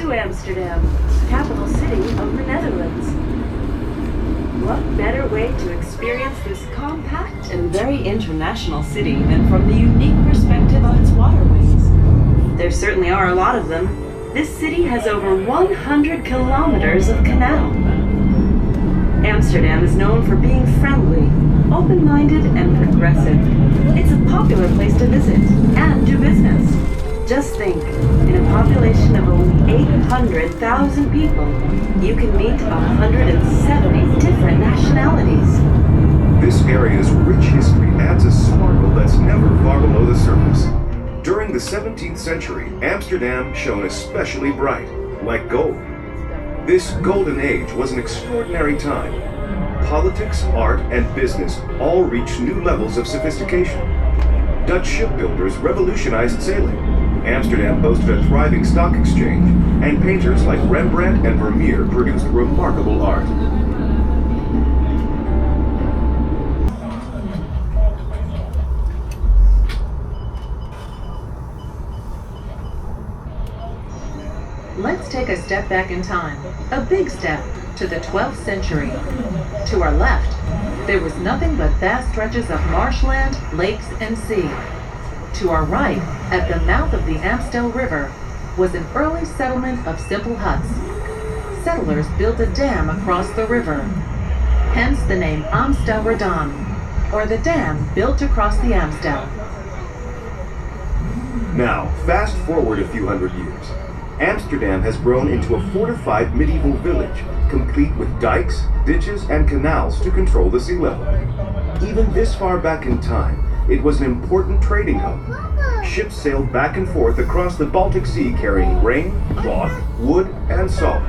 to Amsterdam, capital city of the Netherlands. What better way to experience this compact and very international city than from the unique perspective of its waterways? There certainly are a lot of them. This city has over 100 kilometers of canal. Amsterdam is known for being friendly, open-minded, and progressive. It's a popular place to visit and do business. Just think, in a population of only 800,000 people, you can meet 170 different nationalities. This area's rich history adds a sparkle that's never far below the surface. During the 17th century, Amsterdam shone especially bright, like gold. This golden age was an extraordinary time. Politics, art, and business all reached new levels of sophistication. Dutch shipbuilders revolutionized sailing. Amsterdam boasted a thriving stock exchange, and painters like Rembrandt and Vermeer produced remarkable art. Let's take a step back in time, a big step, to the 12th century. To our left, there was nothing but vast stretches of marshland, lakes, and sea. To our right, at the mouth of the Amstel River, was an early settlement of simple huts. Settlers built a dam across the river, hence the name Amsterdam, or the dam built across the Amstel. Now, fast forward a few hundred years. Amsterdam has grown into a fortified medieval village, complete with dikes, ditches, and canals to control the sea level. Even this far back in time, it was an important trading hub. Ships sailed back and forth across the Baltic Sea carrying grain, cloth, wood, and salt.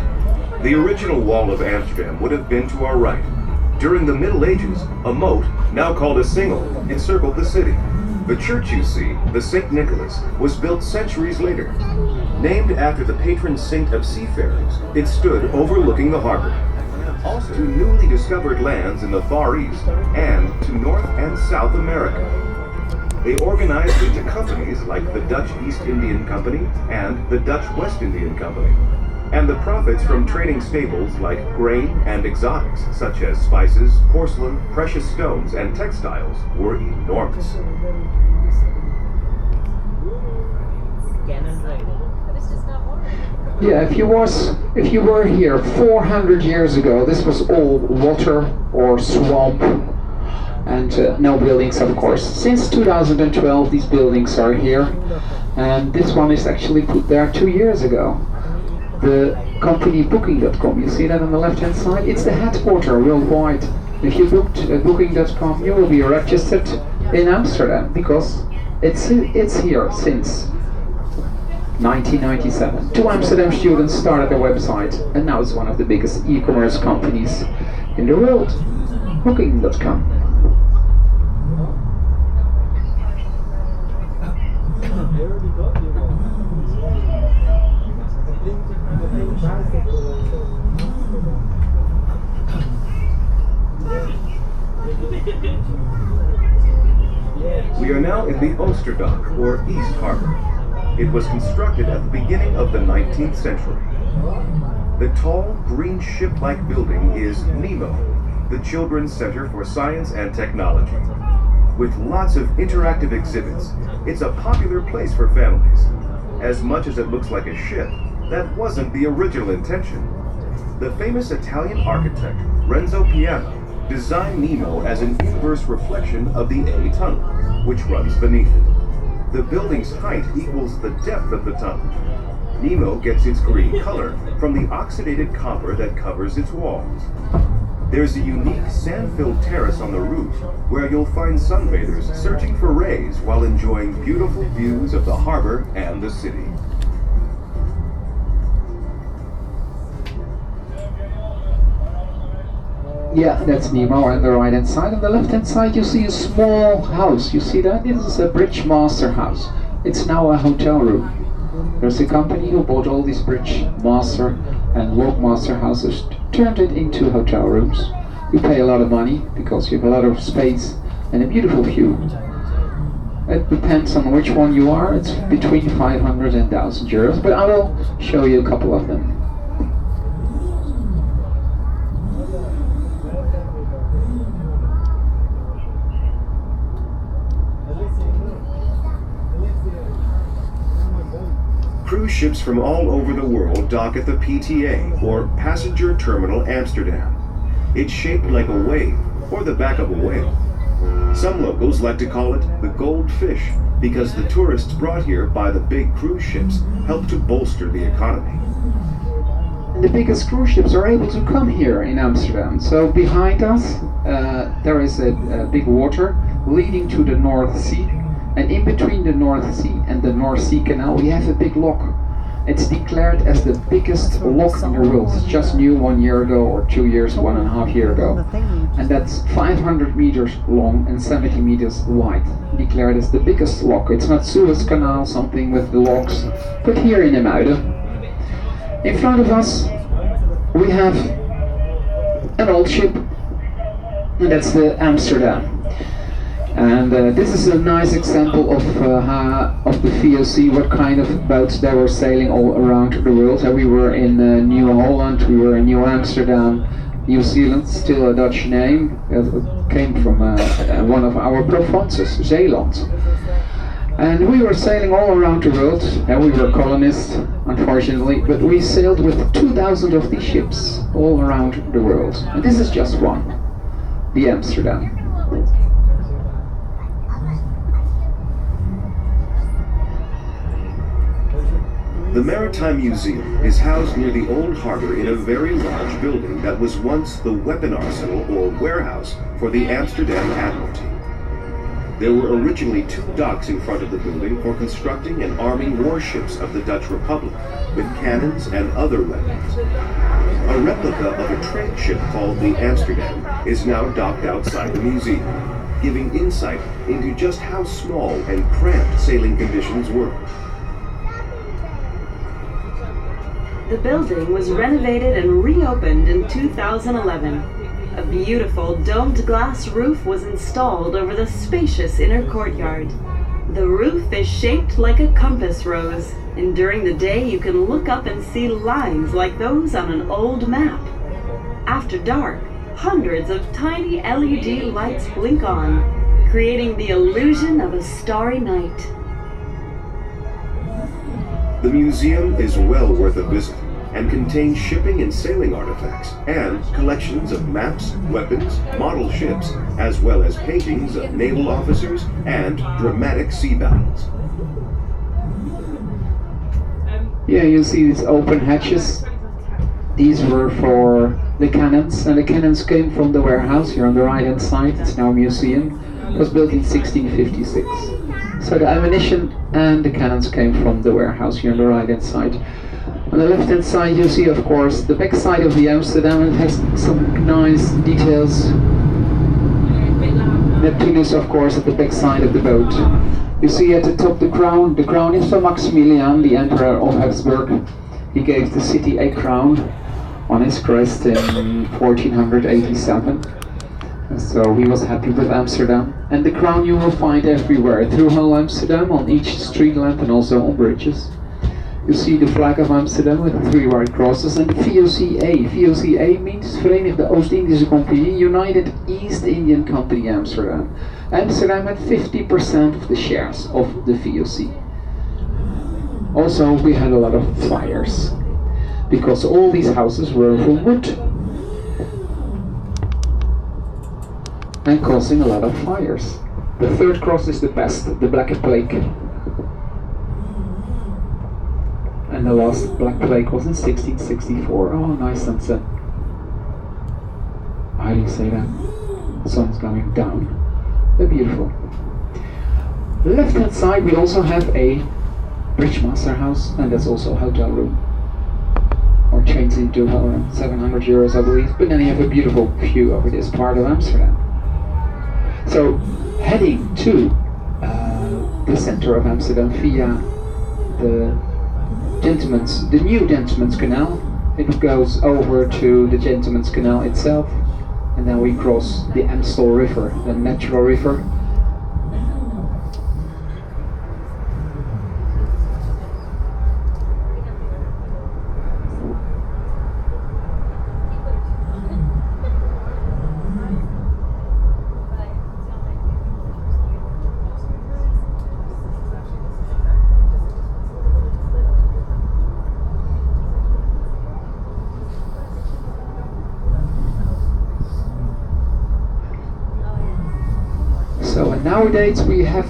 The original wall of Amsterdam would have been to our right. During the Middle Ages, a moat, now called a singel, encircled the city. The church you see, the St. Nicholas, was built centuries later. Named after the patron saint of seafarers, it stood overlooking the harbor. Also to newly discovered lands in the Far East and to North and South America. They organized into companies like the Dutch East Indian Company and the Dutch West Indian Company. And the profits from trading staples like grain and exotics such as spices, porcelain, precious stones, and textiles were enormous. Yeah, if you were here 400 years ago, this was all water or swamp, and no buildings, of course. Since 2012, these buildings are here, and this one is actually put there 2 years ago. The company Booking.com, you see that on the left-hand side? It's the headquarters worldwide. If you booked at Booking.com, you will be registered in Amsterdam because it's here since 1997. 2 Amsterdam students started their website, and now it's one of the biggest e-commerce companies in the world, Booking.com. We are now in the Oosterdock, or East Harbor. It was constructed at the beginning of the 19th century. The tall, green ship-like building is NEMO, the Children's Center for Science and Technology. With lots of interactive exhibits, it's a popular place for families. As much as it looks like a ship, that wasn't the original intention. The famous Italian architect, Renzo Piano, designed NEMO as an inverse reflection of the A tunnel, which runs beneath it. The building's height equals the depth of the tunnel. NEMO gets its green color from the oxidated copper that covers its walls. There's a unique sand-filled terrace on the roof where you'll find sunbathers searching for rays while enjoying beautiful views of the harbor and the city. Yeah, that's Nemo on the right hand side. On the left hand side you see a small house. You see that? This is a bridge master house. It's now a hotel room. There's a company who bought all these bridge master and log master houses, turned it into hotel rooms. You pay a lot of money because you have a lot of space and a beautiful view. It depends on which one you are. It's between 500 and 1,000 euros, but I will show you a couple of them. Cruise ships from all over the world dock at the PTA, or Passenger Terminal Amsterdam. It's shaped like a wave, or the back of a whale. Some locals like to call it the gold fish, because the tourists brought here by the big cruise ships help to bolster the economy. And the biggest cruise ships are able to come here in Amsterdam. So behind us there is a big water leading to the North Sea. And in between the North Sea and the North Sea Canal we have a big lock. It's declared as the biggest lock in the world. It's just new 1 year ago, or 2 years, 1.5 years ago. And that's 500 meters long and 70 meters wide. Declared as the biggest lock. It's not Suez Canal, something with the locks, but here in Muiden. In front of us we have an old ship, and that's the Amsterdam. And this is a nice example of the VOC, what kind of boats they were sailing all around the world. We were in New Holland, we were in New Amsterdam, New Zealand, still a Dutch name. It came from one of our provinces, Zeeland. And we were sailing all around the world. We were colonists, unfortunately, but we sailed with 2,000 of these ships all around the world. And this is just one, the Amsterdam. The Maritime Museum is housed near the old harbor in a very large building that was once the weapon arsenal or warehouse for the Amsterdam Admiralty. There were originally 2 docks in front of the building for constructing and arming warships of the Dutch Republic with cannons and other weapons. A replica of a trade ship called the Amsterdam is now docked outside the museum, giving insight into just how small and cramped sailing conditions were. The building was renovated and reopened in 2011. A beautiful domed glass roof was installed over the spacious inner courtyard. The roof is shaped like a compass rose, and during the day you can look up and see lines like those on an old map. After dark, hundreds of tiny LED lights blink on, creating the illusion of a starry night. The museum is well worth a visit and contains shipping and sailing artifacts and collections of maps, weapons, model ships, as well as paintings of naval officers and dramatic sea battles. Yeah, you see these open hatches. These were for the cannons, and the cannons came from the warehouse here on the right hand side. It's now a museum. It was built in 1656. So the ammunition and the cannons came from the warehouse here on the right hand side. On the left hand side you see of course the back side of the Amsterdam. It has some nice details. Neptunus of course at the back side of the boat. You see at the top the crown. The crown is for Maximilian, the Emperor of Habsburg. He gave the city a crown on his crest in 1487. So he was happy with Amsterdam. And the crown you will find everywhere, through whole Amsterdam, on each street lamp and also on bridges. You see the flag of Amsterdam with the 3 white crosses and the VOCA. VOCA means Verenigde Oost-Indische Compagnie, United East Indian Company Amsterdam. Amsterdam had 50% of the shares of the VOC. Also, we had a lot of fires, because all these houses were from wood and causing a lot of fires. The 3rd cross is the best, the Black Plague. And the last Black Plague was in 1664. Oh, nice sunset. How do you say that? The sun's going down. They're beautiful. Left hand side we also have a bridge master house, and that's also a hotel room. Or changed into around 700 euros I believe. But then you have a beautiful view over this part of Amsterdam. So heading to the center of Amsterdam via the new Gentleman's Canal. It goes over to the Gentleman's Canal itself, and then we cross the Amstel River, the natural river. Nowadays we have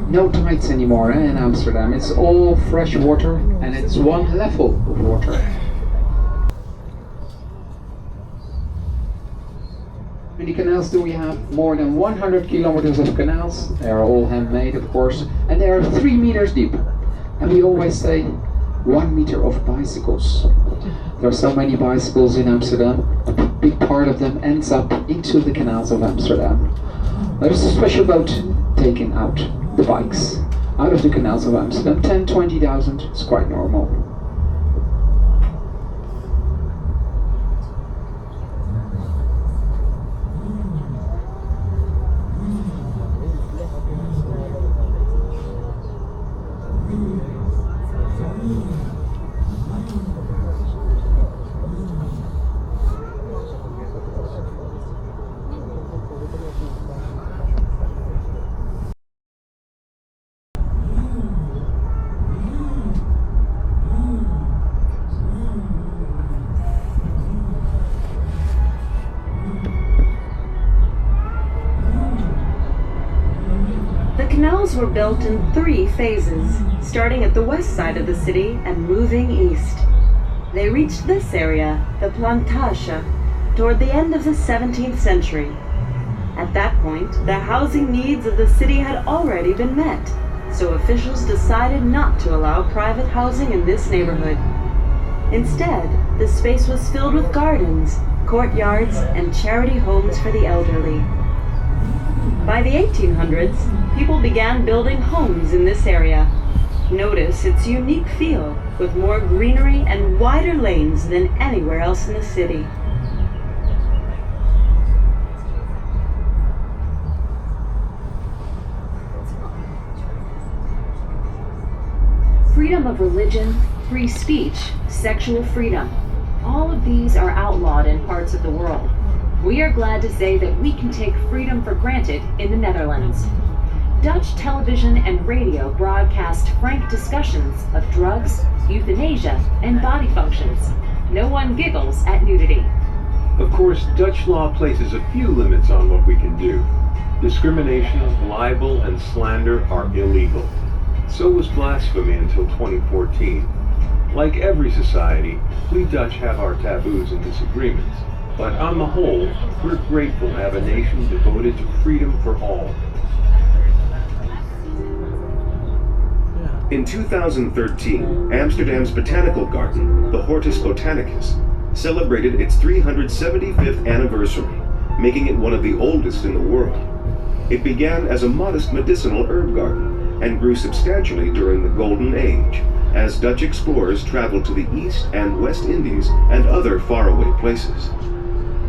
no tides anymore in Amsterdam. It's all fresh water and it's one level of water. How many canals do we have? More than 100 kilometers of canals. They are all handmade, of course, and they are 3 meters deep. And we always say 1 meter of bicycles. There are so many bicycles in Amsterdam. A big part of them ends up into the canals of Amsterdam. There's a special boat taking out the bikes out of the canals of Amsterdam. 10,000-20,000 is quite normal. The canals were built in 3 phases, starting at the west side of the city and moving east. They reached this area, the Plantage, toward the end of the 17th century. At that point, the housing needs of the city had already been met, so officials decided not to allow private housing in this neighborhood. Instead, the space was filled with gardens, courtyards, and charity homes for the elderly. By the 1800s, people began building homes in this area. Notice its unique feel, with more greenery and wider lanes than anywhere else in the city. Freedom of religion, free speech, sexual freedom. All of these are outlawed in parts of the world. We are glad to say that we can take freedom for granted in the Netherlands. Dutch television and radio broadcast frank discussions of drugs, euthanasia, and body functions. No one giggles at nudity. Of course, Dutch law places a few limits on what we can do. Discrimination, libel, and slander are illegal. So was blasphemy until 2014. Like every society, we Dutch have our taboos and disagreements. But on the whole, we're grateful to have a nation devoted to freedom for all. In 2013, Amsterdam's botanical garden, the Hortus Botanicus, celebrated its 375th anniversary, making it one of the oldest in the world. It began as a modest medicinal herb garden and grew substantially during the Golden Age, as Dutch explorers traveled to the East and West Indies and other faraway places.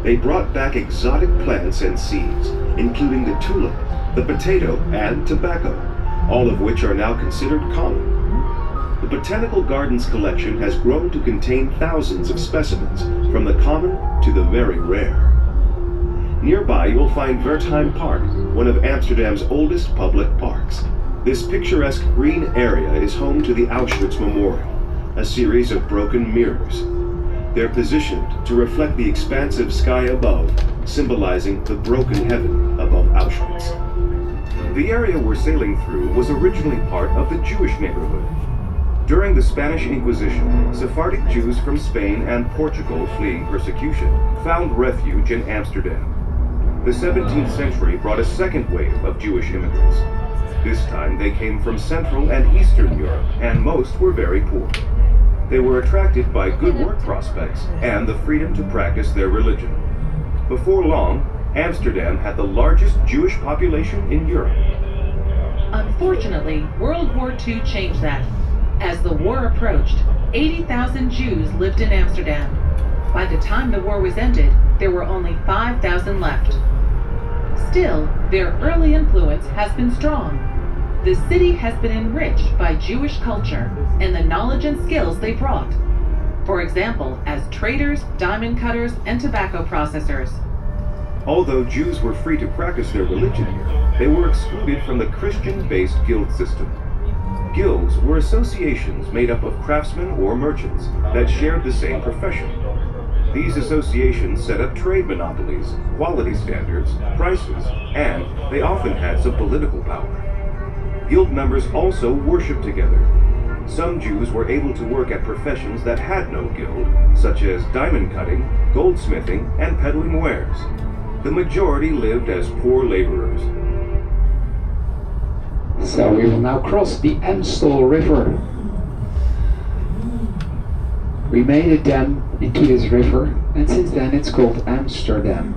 They brought back exotic plants and seeds, including the tulip, the potato, and tobacco, all of which are now considered common. The Botanical Gardens collection has grown to contain thousands of specimens, from the common to the very rare. Nearby you'll find Wertheim Park, one of Amsterdam's oldest public parks. This picturesque green area is home to the Auschwitz Memorial, a series of broken mirrors. They're positioned to reflect the expansive sky above, symbolizing the broken heaven above Auschwitz. The area we're sailing through was originally part of the Jewish neighborhood. During the Spanish Inquisition, Sephardic Jews from Spain and Portugal fleeing persecution found refuge in Amsterdam. The 17th century brought a second wave of Jewish immigrants. This time they came from Central and Eastern Europe, and most were very poor. They were attracted by good work prospects and the freedom to practice their religion. Before long, Amsterdam had the largest Jewish population in Europe. Unfortunately, World War II changed that. As the war approached, 80,000 Jews lived in Amsterdam. By the time the war was ended, there were only 5,000 left. Still, their early influence has been strong. The city has been enriched by Jewish culture and the knowledge and skills they brought. For example, as traders, diamond cutters, and tobacco processors. Although Jews were free to practice their religion here, they were excluded from the Christian-based guild system. Guilds were associations made up of craftsmen or merchants that shared the same profession. These associations set up trade monopolies, quality standards, prices, and they often had some political power. Guild members also worshiped together. Some Jews were able to work at professions that had no guild, such as diamond cutting, goldsmithing, and peddling wares. The majority lived as poor laborers. So we will now cross the Amstel River. We made a dam into this river, and since then it's called Amsterdam.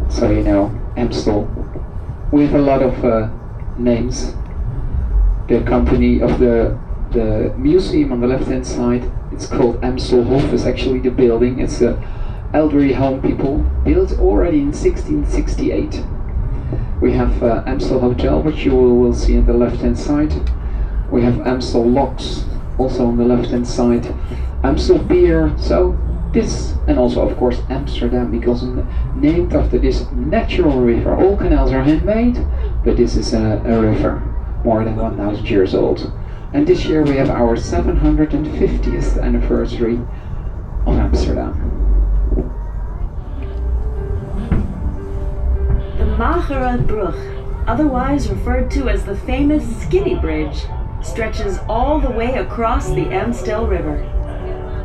So you know, Amstel. We have a lot of names. The company of the museum on the left-hand side, it's called Amstelhof, is actually the building. It's a elderly home people built already in 1668. We have Amstel Hotel, which you will see on the left-hand side. We have Amstel Locks, also on the left-hand side. Amstel Pier, so this, and also of course Amsterdam, because named after this natural river. All canals are handmade, but this is a river more than 1,000 years old. And this year we have our 750th anniversary of Amsterdam. The Magere Brug, otherwise referred to as the famous Skinny Bridge, stretches all the way across the Amstel River.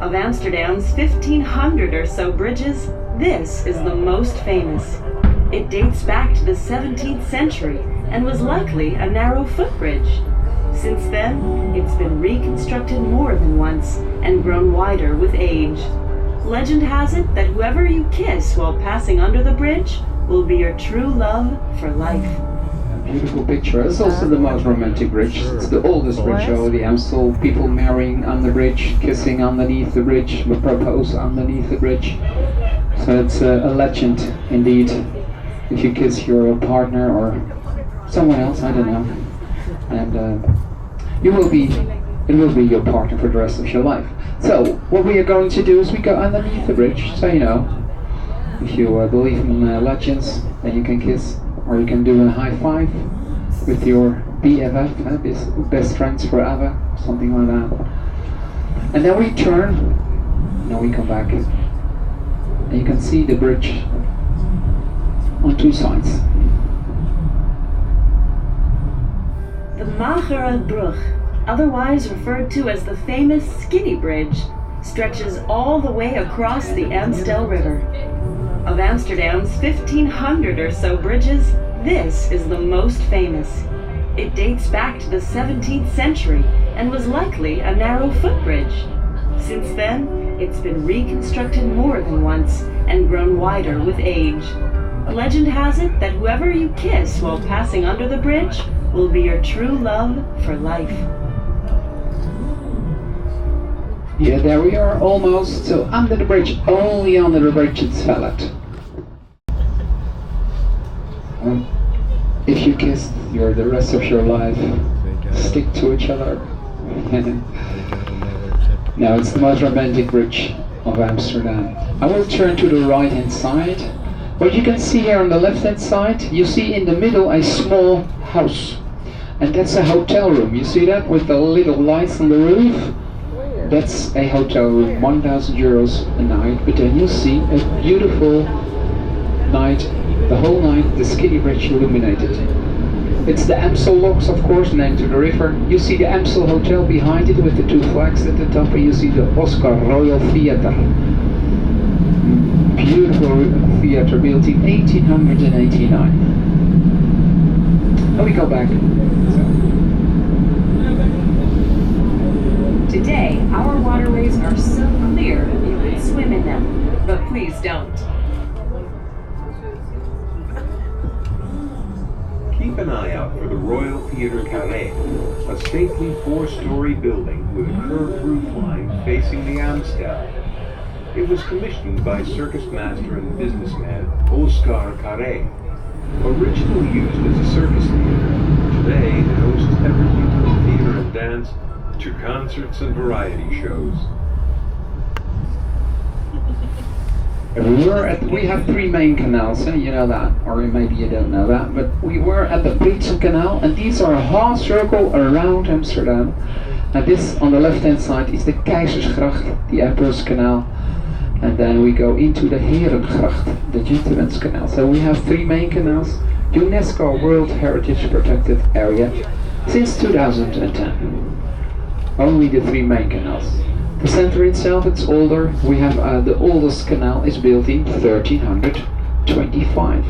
Of Amsterdam's 1,500 or so bridges, this is the most famous. It dates back to the 17th century and was likely a narrow footbridge. Since then, it's been reconstructed more than once and grown wider with age. Legend has it that whoever you kiss while passing under the bridge will be your true love for life. A beautiful picture. It's also the most romantic bridge. It's the oldest bridge over the Amstel. People marrying on the bridge, kissing underneath the bridge, propose underneath the bridge. So it's a legend indeed. If you kiss your partner or someone else, I don't know, and it will be your partner for the rest of your life. So what we are going to do is we go underneath the bridge, so you know, if you believe in legends, then you can kiss, or you can do a high five with your BFF, best friends forever, something like that. And then we turn, and then we come back, and you can see the bridge on two sides. The Magere Brug, otherwise referred to as the famous Skinny Bridge, stretches all the way across the Amstel River. Of Amsterdam's 1,500 or so bridges, this is the most famous. It dates back to the 17th century and was likely a narrow footbridge. Since then, it's been reconstructed more than once and grown wider with age. Legend has it that whoever you kiss while passing under the bridge will be your true love for life. Yeah, there we are almost. So under the bridge, only under the bridge it's valid. If you kiss the rest of your life, stick to each other. Now it's the most romantic bridge of Amsterdam. I will turn to the right hand side. What you can see here on the left hand side, you see in the middle a small house. And that's a hotel room. You see that with the little lights on the roof? That's a hotel room, 1,000 euros a night. But then you see a beautiful night, the whole night, the Skinny Bridge illuminated. It's the Amstel Locks, of course, named to the river. You see the Amstel Hotel behind it with the two flags at the top, and you see the Oscar Royal Theatre. Beautiful theatre built in 1889. And we go back. Today, our waterways are so clear you could swim in them, but please don't. Keep an eye out for the Royal Theatre Canal, a stately four-story building with a curved roof line facing the Amstel. It was commissioned by circus master and businessman Oscar Carré. Originally used as a circus theater, today it hosts everything from theater and dance to concerts and variety shows. We have three main canals, you know that, or maybe you don't know that, but we were at the British Canal, and these are a half circle around Amsterdam. And this on the left hand side is the Keizersgracht, the Emperor's Canal. And then we go into the Herengracht, the Gentleman's Canal. So we have three main canals, UNESCO World Heritage Protected Area since 2010. Only the three main canals. The center itself, it's older. We have the oldest canal is built in 1325,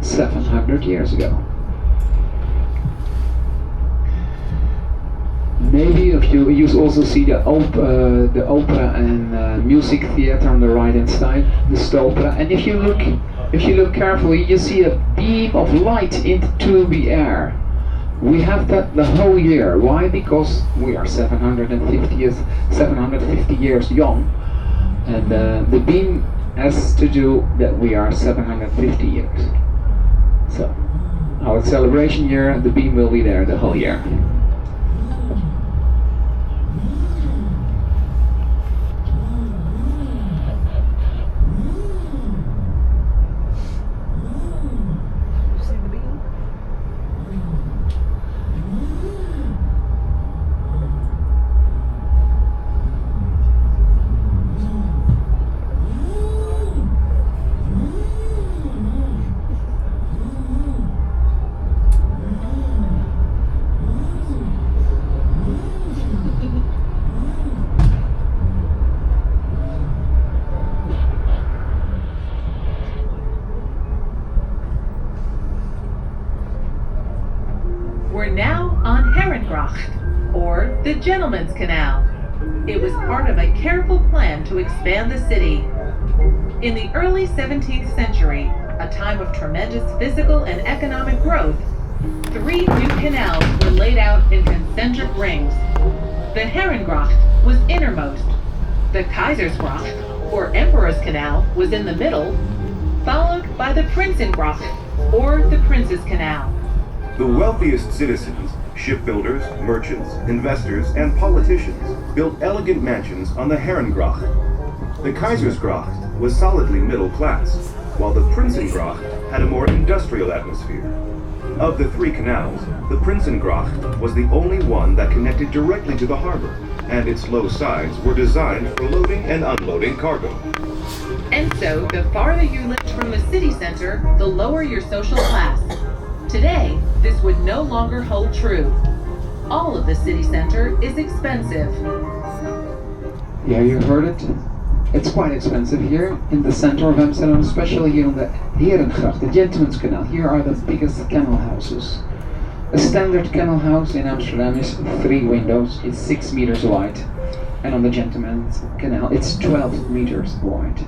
700 years ago. Maybe if you also see the opera and music theater on the right hand side, the Stopera. And if you look carefully, you see a beam of light into the air. We have that the whole year. Why? Because we are 750 years young, and the beam has to do that we are 750 years. So our celebration year, the beam will be there the whole year. We're now on Herengracht, or the Gentleman's Canal. It was part of a careful plan to expand the city. In the early 17th century, a time of tremendous physical and economic growth, 3 new canals were laid out in concentric rings. The Herengracht was innermost. The Keizersgracht, or Emperor's Canal, was in the middle, followed by the Prinsengracht, or the Prince's Canal. The wealthiest citizens, shipbuilders, merchants, investors, and politicians built elegant mansions on the Herengracht. The Keizersgracht was solidly middle class, while the Prinsengracht had a more industrial atmosphere. Of the 3 canals, the Prinsengracht was the only one that connected directly to the harbor, and its low sides were designed for loading and unloading cargo. And so, the farther you lived from the city center, the lower your social class. Today, this would no longer hold true. All of the city center is expensive. Yeah, you heard it. It's quite expensive here in the center of Amsterdam, especially here on the Herengracht, the Gentleman's Canal. Here are the biggest canal houses. A standard canal house in Amsterdam is 3 windows, it's 6 meters wide. And on the Gentleman's Canal, it's 12 meters wide.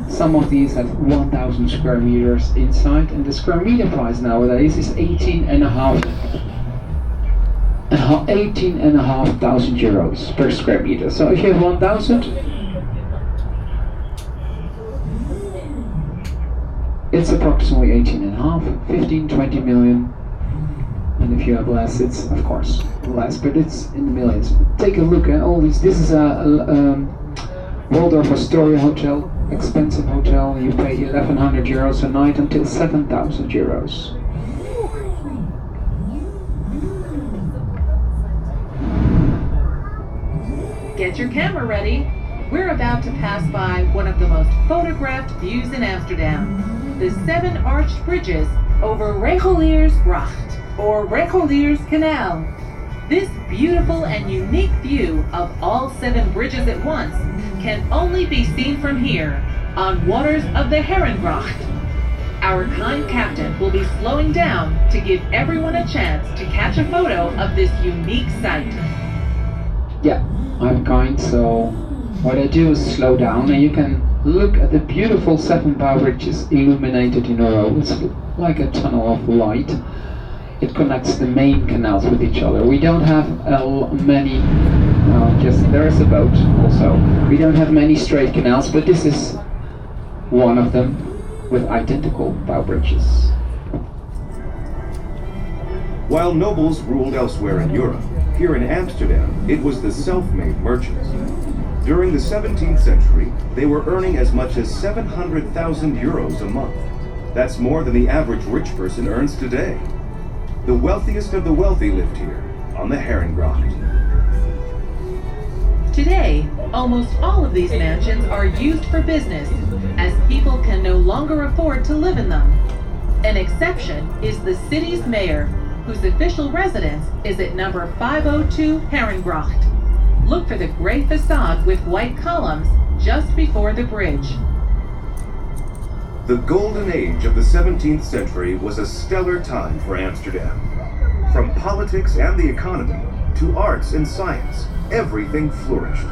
Some of these have 1,000 square meters inside, and the square meter price nowadays is 18,500 euros per square meter. So if you have 1,000, it's approximately 18.5, 15, 20 million. And if you have less, it's of course less, but it's in the millions. Take a look at all these. This is a Waldorf Astoria hotel, expensive hotel. You pay 1,100 euros a night until 7,000 euros. Get your camera ready. We're about to pass by one of the most photographed views in Amsterdam. The 7 arched bridges over Reguliersgracht, or Reguliers Canal. This beautiful and unique view of all 7 bridges at once can only be seen from here, on waters of the Herengracht. Our kind captain will be slowing down to give everyone a chance to catch a photo of this unique sight. Yeah, I'm kind, so what I do is slow down, and you can look at the beautiful 7 bow bridges illuminated in a row. It's like a tunnel of light. It connects the main canals with each other. We don't have many, there is a boat also. We don't have many straight canals, but this is one of them with identical bow bridges. While nobles ruled elsewhere in Europe, here in Amsterdam, it was the self-made merchants. During the 17th century, they were earning as much as 700,000 euros a month. That's more than the average rich person earns today. The wealthiest of the wealthy lived here, on the Herengracht. Today, Almost all of these mansions are used for business, as people can no longer afford to live in them. An exception is the city's mayor, whose official residence is at number 502 Herrengracht. Look for the gray facade with white columns just before the bridge. The golden age of the 17th century was a stellar time for Amsterdam. From politics and the economy to arts and science, everything flourished.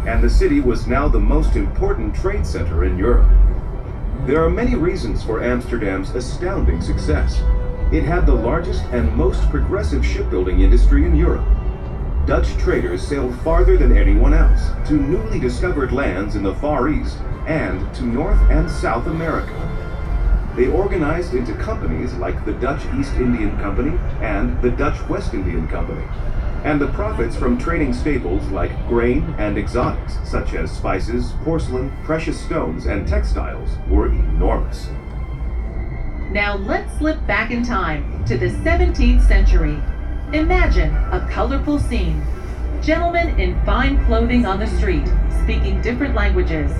And the city was now the most important trade center in Europe. There are many reasons for Amsterdam's astounding success. It had the largest and most progressive shipbuilding industry in Europe. Dutch traders sailed farther than anyone else to newly discovered lands in the Far East and to North and South America. They organized into companies like the Dutch East Indian Company and the Dutch West Indian Company, and the profits from trading staples like grain and exotics such as spices, porcelain, precious stones, and textiles were enormous. Now let's slip back in time to the 17th century. Imagine a colorful scene. Gentlemen in fine clothing on the street, speaking different languages.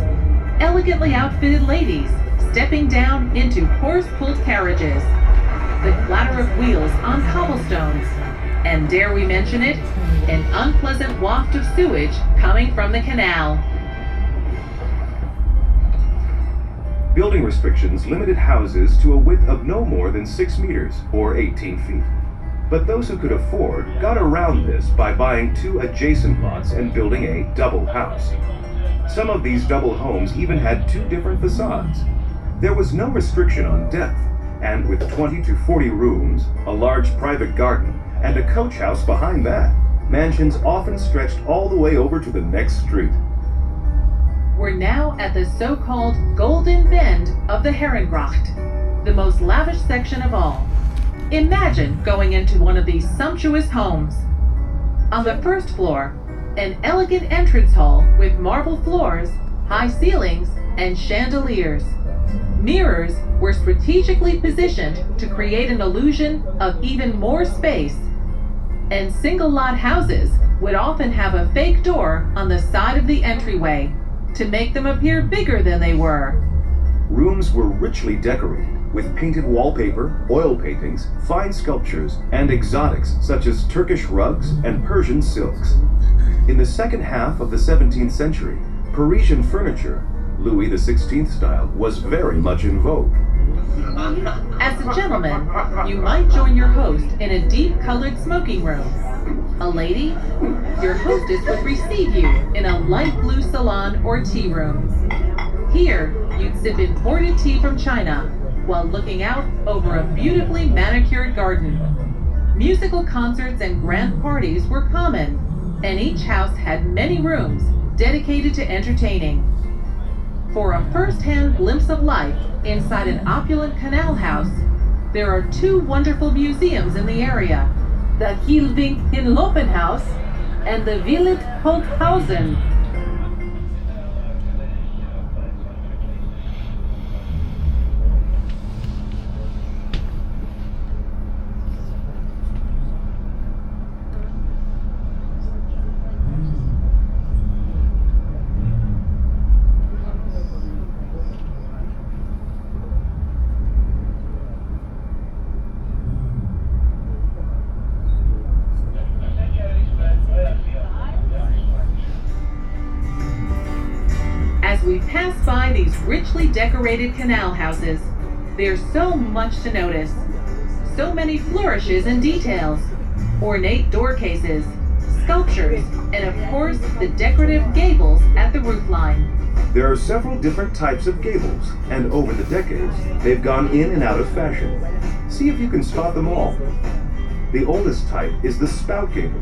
Elegantly outfitted ladies stepping down into horse-pulled carriages. The clatter of wheels on cobblestones. And dare we mention it, an unpleasant waft of sewage coming from the canal. Building restrictions limited houses to a width of no more than 6 meters, or 18 feet. But those who could afford got around this by buying 2 adjacent lots and building a double house. Some of these double homes even had 2 different facades. There was no restriction on depth, and with 20 to 40 rooms, a large private garden, and a coach house behind that, mansions often stretched all the way over to the next street. We're now at the so-called Golden Bend of the Herrengracht, the most lavish section of all. Imagine going into one of these sumptuous homes. On the first floor, an elegant entrance hall with marble floors, high ceilings, and chandeliers. Mirrors were strategically positioned to create an illusion of even more space. And single-lot houses would often have a fake door on the side of the entryway to make them appear bigger than they were. Rooms were richly decorated with painted wallpaper, oil paintings, fine sculptures, and exotics such as Turkish rugs and Persian silks. In the second half of the 17th century, Parisian furniture, Louis XVI style, was very much in vogue. As a gentleman, you might join your host in a deep-colored smoking room. A lady, your hostess would receive you in a light blue salon or tea room. Here, you'd sip imported tea from China while looking out over a beautifully manicured garden. Musical concerts and grand parties were common, and each house had many rooms dedicated to entertaining. For a first-hand glimpse of life inside an opulent canal house, there are 2 wonderful museums in the area, the Hilding in Lopenhaus and the Willet Holthausen. We pass by these richly decorated canal houses. There's so much to notice. So many flourishes and details. Ornate door cases, sculptures, and of course the decorative gables at the roofline. There are several different types of gables, and over the decades, they've gone in and out of fashion. See if you can spot them all. The oldest type is the spout gable.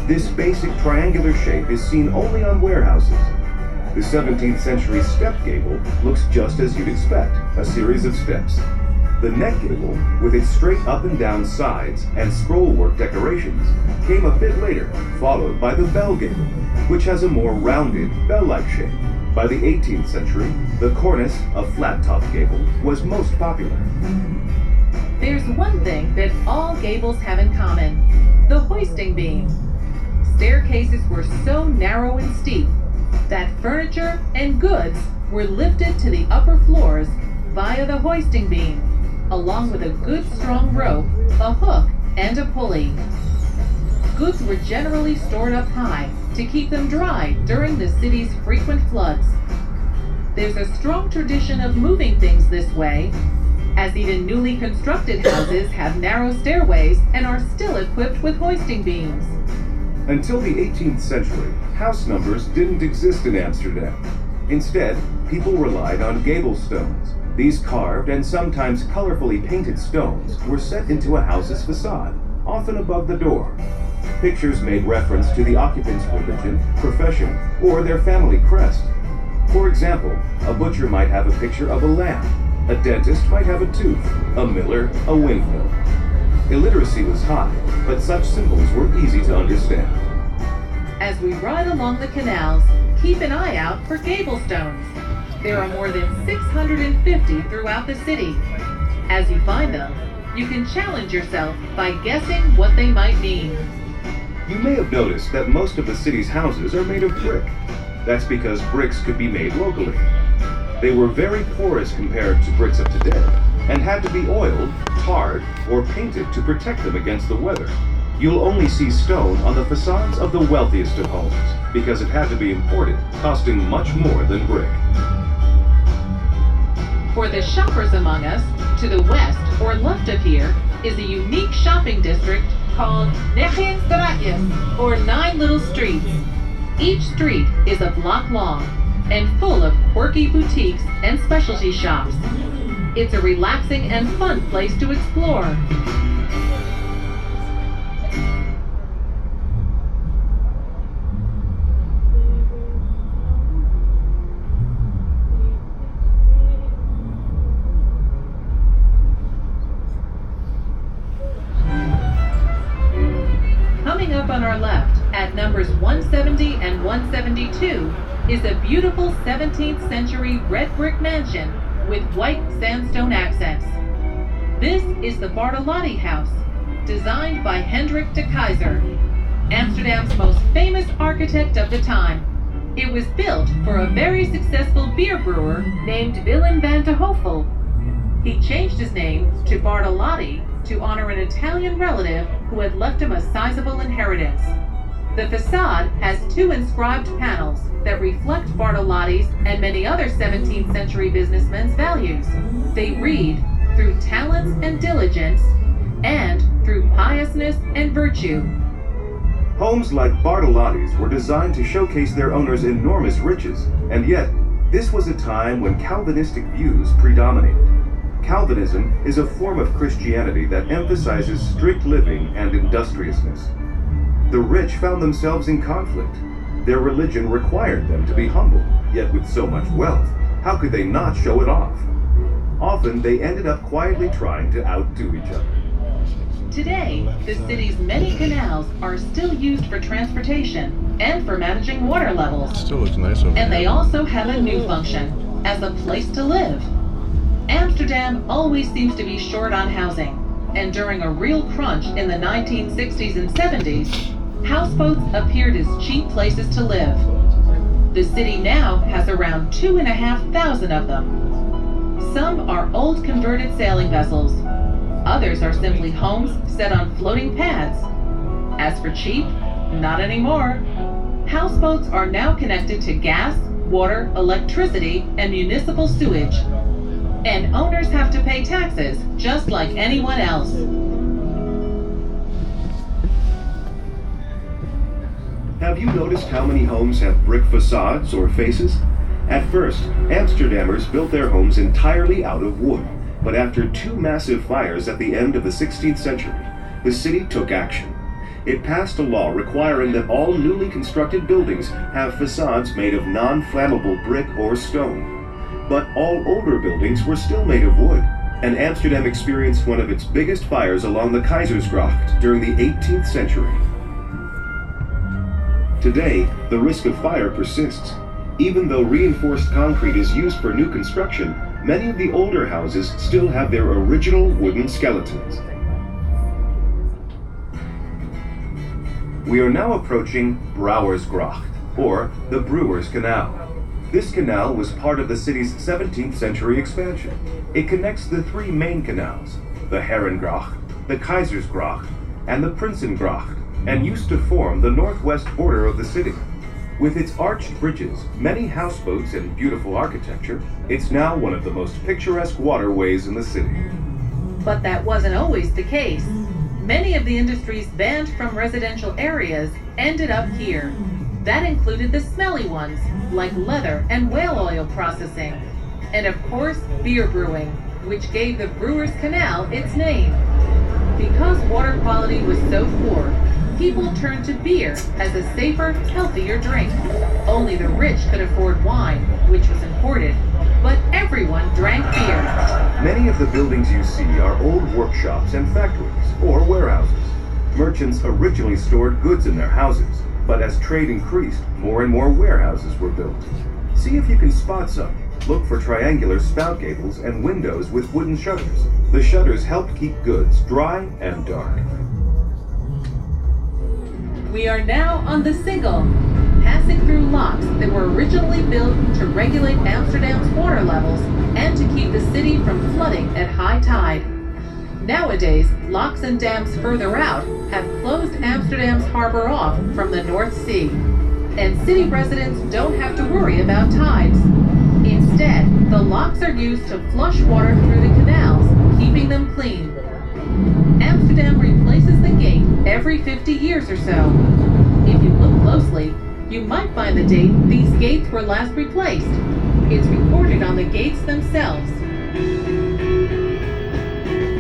This basic triangular shape is seen only on warehouses. The 17th century step gable looks just as you'd expect, a series of steps. The neck gable, with its straight up and down sides and scrollwork decorations, came a bit later, followed by the bell gable, which has a more rounded, bell-like shape. By the 18th century, the cornice, a flat-top gable, was most popular. There's one thing that all gables have in common: the hoisting beam. Staircases were so narrow and steep, that furniture and goods were lifted to the upper floors via the hoisting beam, along with a good strong rope, a hook, and a pulley. Goods were generally stored up high to keep them dry during the city's frequent floods. There's a strong tradition of moving things this way, as even newly constructed houses have narrow stairways and are still equipped with hoisting beams. Until the 18th century, house numbers didn't exist in Amsterdam. Instead, people relied on gable stones. These carved and sometimes colorfully painted stones were set into a house's facade, often above the door. Pictures made reference to the occupant's religion, profession, or their family crest. For example, a butcher might have a picture of a lamb, a dentist might have a tooth, a miller a windmill. Illiteracy was high, but such symbols were easy to understand. As we ride along the canals, keep an eye out for gable stones. There are more than 650 throughout the city. As you find them, you can challenge yourself by guessing what they might mean. You may have noticed that most of the city's houses are made of brick. That's because bricks could be made locally. They were very porous compared to bricks of today, and had to be oiled, tarred, or painted to protect them against the weather. You'll only see stone on the facades of the wealthiest of homes, because it had to be imported, costing much more than brick. For the shoppers among us, to the west or left of here is a unique shopping district called 9 straatjes, or 9 little streets. Each street is a block long and full of quirky boutiques and specialty shops. It's a relaxing and fun place to explore. Coming up on our left, at numbers 170 and 172, is a beautiful 17th century red brick mansion with white sandstone accents. This is the Bartolotti House, designed by Hendrik de Keyser, Amsterdam's most famous architect of the time. It was built for a very successful beer brewer named Willem van de Hovel. He changed his name to Bartolotti to honor an Italian relative who had left him a sizable inheritance. The facade has 2 inscribed panels that reflect Bartolotti's and many other 17th century businessmen's values. They read, through talents and diligence, and through piousness and virtue. Homes like Bartolotti's were designed to showcase their owners' enormous riches, and yet, this was a time when Calvinistic views predominated. Calvinism is a form of Christianity that emphasizes strict living and industriousness. The rich found themselves in conflict. Their religion required them to be humble, yet with so much wealth, how could they not show it off? Often they ended up quietly trying to outdo each other. Today, the city's many canals are still used for transportation and for managing water levels. Still looks nice over And here. they also have a new function, as a place to live. Amsterdam always seems to be short on housing, and during a real crunch in the 1960s and 70s, houseboats appeared as cheap places to live. The city now has around 2,500 of them. Some are old converted sailing vessels. Others are simply homes set on floating pads. As for cheap, not anymore. Houseboats are now connected to gas, water, electricity, and municipal sewage. And owners have to pay taxes just like anyone else. Have you noticed how many homes have brick facades or faces? At first, Amsterdammers built their homes entirely out of wood, but after 2 massive fires at the end of the 16th century, the city took action. It passed a law requiring that all newly constructed buildings have facades made of non-flammable brick or stone. But all older buildings were still made of wood, and Amsterdam experienced one of its biggest fires along the Keizersgracht during the 18th century. Today, the risk of fire persists. Even though reinforced concrete is used for new construction, many of the older houses still have their original wooden skeletons. We are now approaching Brouwersgracht, or the Brewers Canal. This canal was part of the city's 17th century expansion. It connects the three main canals, the Herengracht, the Keizersgracht, and the Prinsengracht, and used to form the northwest border of the city. With its arched bridges, many houseboats, and beautiful architecture, it's now one of the most picturesque waterways in the city. But that wasn't always the case. Many of the industries banned from residential areas ended up here. That included the smelly ones, like leather and whale oil processing. And of course, beer brewing, which gave the Brewers Canal its name. Because water quality was so poor, people turned to beer as a safer, healthier drink. Only the rich could afford wine, which was imported, but everyone drank beer. Many of the buildings you see are old workshops and factories, or warehouses. Merchants originally stored goods in their houses, but as trade increased, more and more warehouses were built. See if you can spot some. Look for triangular spout gables and windows with wooden shutters. The shutters help keep goods dry and dark. We are now on the Sigel, passing through locks that were originally built to regulate Amsterdam's water levels and to keep the city from flooding at high tide. Nowadays, locks and dams further out have closed Amsterdam's harbor off from the North Sea, and city residents don't have to worry about tides. Instead, the locks are used to flush water through the canals, keeping them clean. Amsterdam replaces the gate every 50 years or so. If you look closely, you might find the date these gates were last replaced. It's recorded on the gates themselves.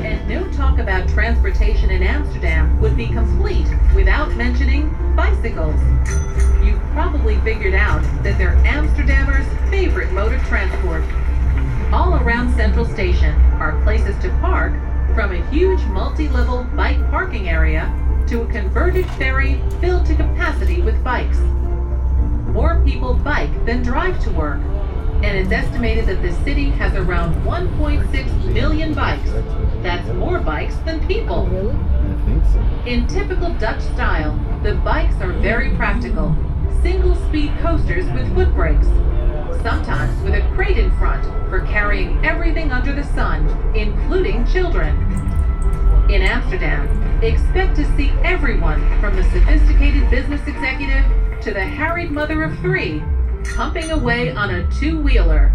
And no talk about transportation in Amsterdam would be complete without mentioning bicycles. You've probably figured out that they're Amsterdammers' favorite mode of transport. All around Central Station are places to park, from a huge multi-level bike parking area to a converted ferry filled to capacity with bikes. More people bike than drive to work, and it's estimated that the city has around 1.6 million bikes. That's more bikes than people. In typical Dutch style, the bikes are very practical, single-speed coasters with foot brakes, sometimes with a crate in front for carrying everything under the sun, including children. In Amsterdam, expect to see everyone from the sophisticated business executive to the harried mother of three, pumping away on a two-wheeler.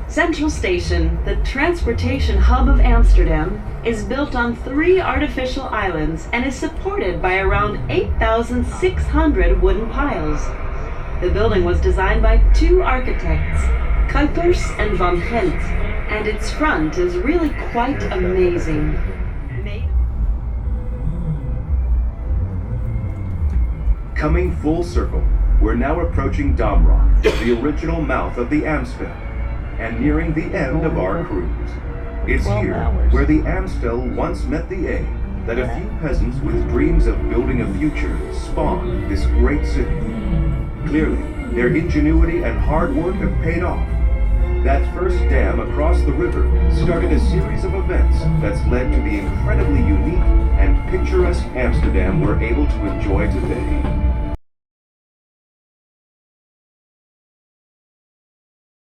Central Station, the transportation hub of Amsterdam, is built on 3 artificial islands and is supported by around 8,600 wooden piles. The building was designed by 2 architects, Kuipers and Van Gent, and its front is really quite amazing. Coming full circle, we're now approaching Damrock, the original mouth of the Amstel, and nearing the end of our cruise. It's here where the Amstel once met the A, that a few peasants with dreams of building a future spawned this great city. Clearly, their ingenuity and hard work have paid off. That first dam across the river started a series of events that's led to the incredibly unique and picturesque Amsterdam we're able to enjoy today.